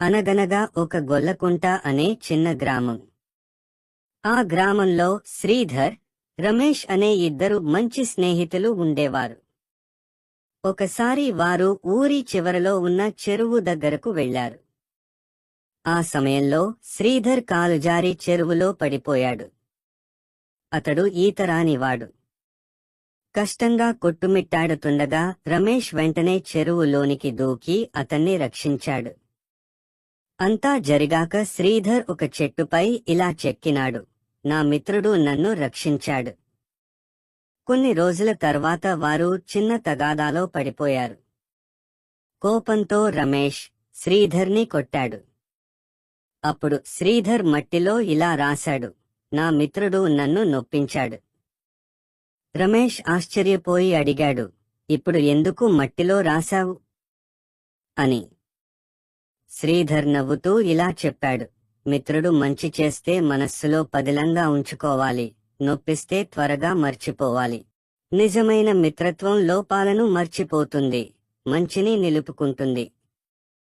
అనగనగా ఒక గొల్లకుంట అనే చిన్న గ్రామం. ఆ గ్రామంలో శ్రీధర్, రమేష్ అనే ఇద్దరు మంచి స్నేహితులు ఉండేవారు. ఒకసారి వారు ఊరి చివరలో ఉన్న చెరువు దగ్గరకు వెళ్లారు. ఆ సమయంలో శ్రీధర్ కాలు జారి చెరువులో పడిపోయాడు. అతడు ఈతరానివాడు. కష్టంగా కొట్టుమిట్టాడుతుండగా రమేష్ వెంటనే చెరువులోనికి దూకి అతన్ని రక్షించాడు. అంతా జరిగాక శ్రీధర్ ఒక చెట్టుపై ఇలా చెక్కినాడు, నా మిత్రుడు నన్ను రక్షించాడు. కొన్ని రోజుల తర్వాత వారు చిన్న తగాదాలో పడిపోయారు. కోపంతో రమేష్ శ్రీధర్ని కొట్టాడు. అప్పుడు శ్రీధర్ మట్టిలో ఇలా రాశాడు, నా మిత్రుడు నన్ను నొప్పించాడు. రమేష్ ఆశ్చర్యపోయి అడిగాడు, ఇప్పుడు ఎందుకు మట్టిలో రాశావు అని. శ్రీధర్ నవ్వుతూ ఇలా చెప్పాడు, మిత్రుడు మంచి చేస్తే మనస్సులో పదిలంగా ఉంచుకోవాలి, నొప్పిస్తే త్వరగా మర్చిపోవాలి. నిజమైన మిత్రత్వం లోపాలను మర్చిపోతుంది, మంచిని నిలుపుకుంటుంది.